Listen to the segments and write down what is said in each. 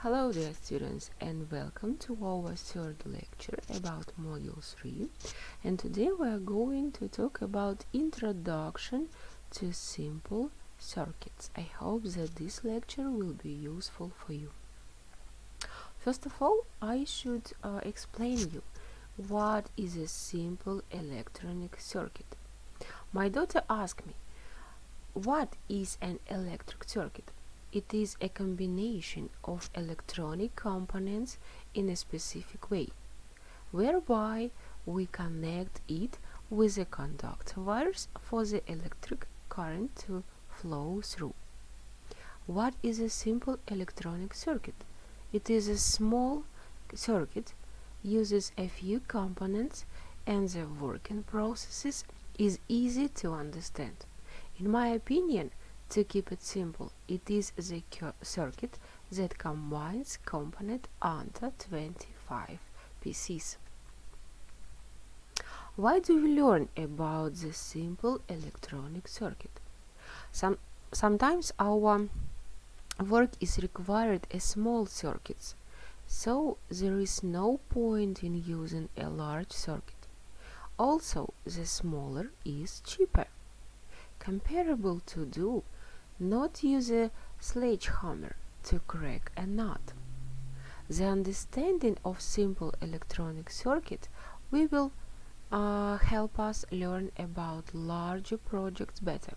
Hello dear students and welcome to our third lecture about Module 3, and today we are going to talk about introduction to simple circuits. I hope that this lecture will be useful for you. First of all, I should explain you what is a simple electronic circuit. My daughter asked me, what is an electric circuit? It is a combination of electronic components in a specific way, whereby we connect it with the conductor wires for the electric current to flow through. What is a simple electronic circuit? It is a small circuit, uses a few components, and the working process is easy to understand. In my opinion, to keep it simple, it is the circuit that combines components under 25 pieces. Why do we learn about the simple electronic circuit? Sometimes our work is required as small circuits, so there is no point in using a large circuit. Also, the smaller is cheaper. Comparable to do not use a sledgehammer to crack a nut. The understanding of simple electronic circuit will help us learn about larger projects better,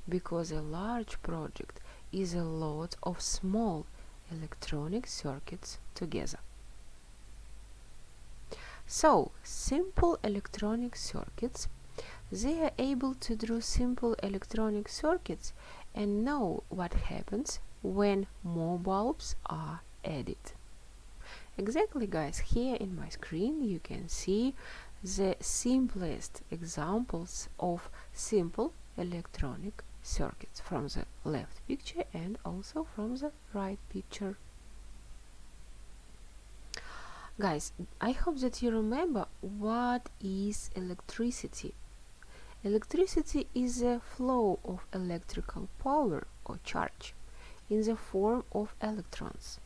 because a large project is a lot of small electronic circuits together. So, simple electronic circuits, they are able to draw simple electronic circuits and know what happens when more bulbs are added. Exactly, guys, here in my screen you can see the simplest examples of simple electronic circuits from the left picture and also from the right picture. Guys, I hope that you remember what is electricity. Electricity is a flow of electrical power or charge in the form of electrons.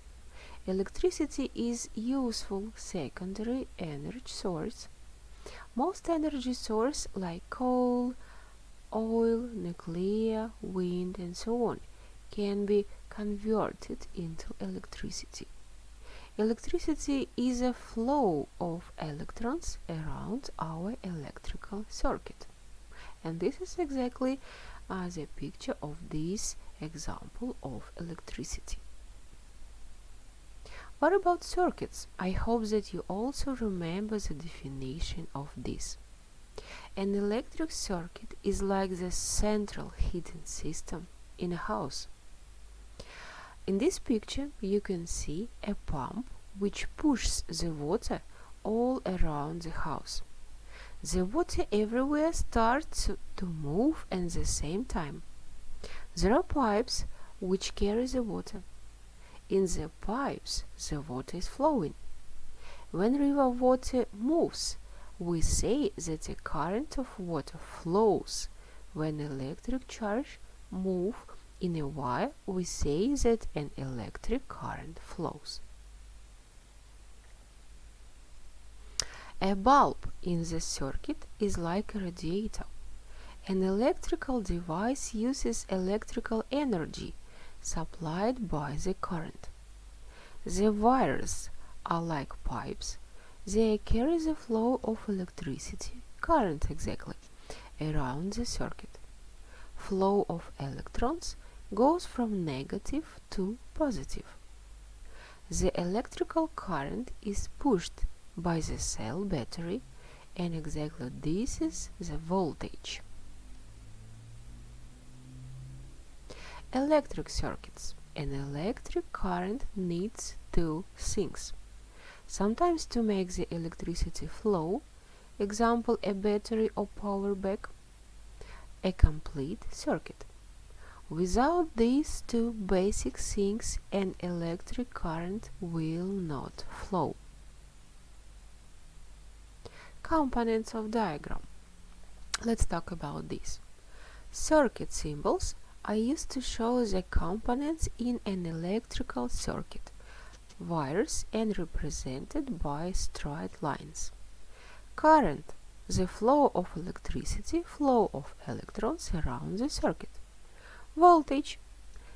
Electricity is useful secondary energy source. Most energy sources like coal, oil, nuclear, wind, and so on can be converted into electricity. Electricity is a flow of electrons around our electrical circuit. And this is exactly the picture of this example of electricity. What about circuits? I hope that you also remember the definition of this. An electric circuit is like the central heating system in a house. In this picture you can see a pump which pushes the water all around the house. The water everywhere starts to move at the same time. There are pipes which carry the water. In the pipes, the water is flowing. When river water moves, we say that a current of water flows. When electric charge moves in a wire, we say that an electric current flows. A bulb in the circuit is like a radiator. An electrical device uses electrical energy supplied by the current. The wires are like pipes. They carry the flow of electricity, current exactly, around the circuit. Flow of electrons goes from negative to positive. The electrical current is pushed by the cell battery, and exactly this is the voltage. Electric circuits. An electric current needs two things. Sometimes to make the electricity flow, example a battery or power bank, a complete circuit. Without these two basic things, an electric current will not flow. Components of diagram. Let's talk about this. Circuit symbols are used to show the components in an electrical circuit, wires and represented by straight lines. Current, the flow of electricity, flow of electrons around the circuit. Voltage,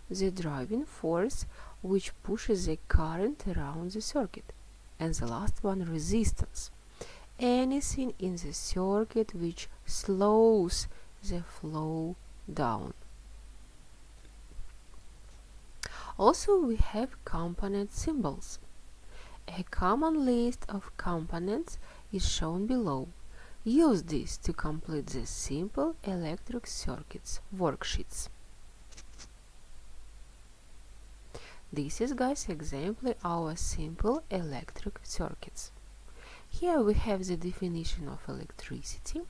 the driving force which pushes the current around the circuit. And the last one, resistance, anything in the circuit which slows the flow down. Also, we have component symbols. A common list of components is shown below. Use this to complete the simple electric circuits worksheets. This is, guys, example our simple electric circuits. Here we have the definition of electricity,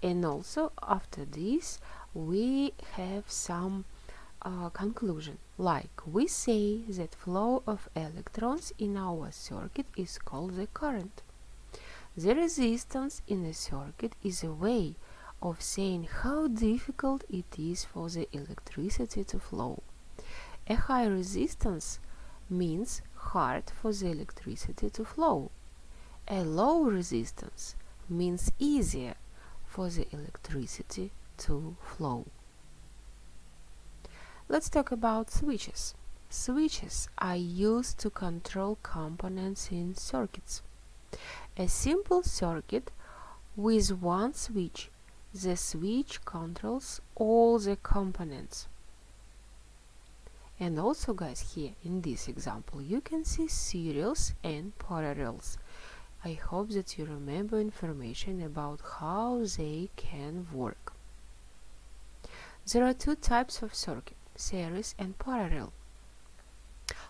and also after this we have some conclusion, like we say that flow of electrons in our circuit is called the current. The resistance in a circuit is a way of saying how difficult it is for the electricity to flow. A high resistance means hard for the electricity to flow. A low resistance means easier for the electricity to flow. Let's talk about switches. Switches are used to control components in circuits. A simple circuit with one switch. The switch controls all the components. And also, guys, here in this example you can see serials and parallels. I hope that you remember information about how they can work. There are two types of circuit, series and parallel.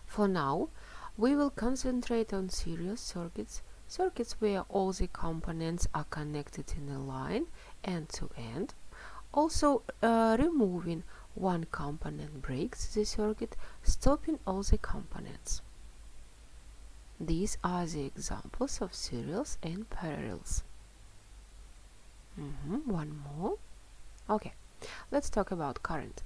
For now, we will concentrate on series circuits, circuits where all the components are connected in a line end to end. Also, removing one component breaks the circuit, stopping all the components. These are the examples of serials and parallels. One more. Okay, let's talk about current.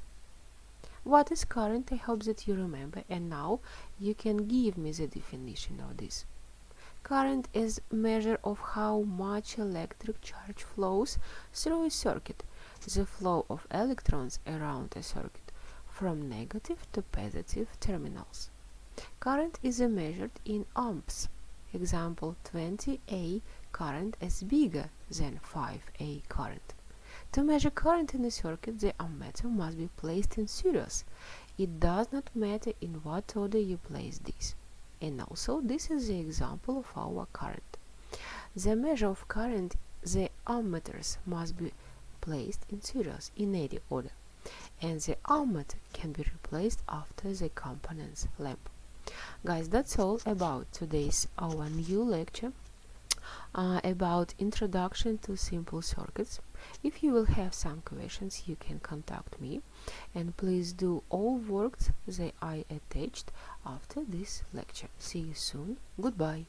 What is current? I hope that you remember, and now you can give me the definition of this. Current is a measure of how much electric charge flows through a circuit, the flow of electrons around a circuit, from negative to positive terminals. Current is measured in amps. Example 20A current is bigger than 5A current. To measure current in a circuit, the ammeter must be placed in series. It does not matter in what order you place this. And also, this is the example of our current. The measure of current, the ammeters must be placed in series in any order, and the ammeter can be replaced after the component's lamp. Guys, that's all about today's our new lecture about introduction to simple circuits. If you will have some questions, you can contact me, and please do all works that I attached after this lecture. See you soon. Goodbye.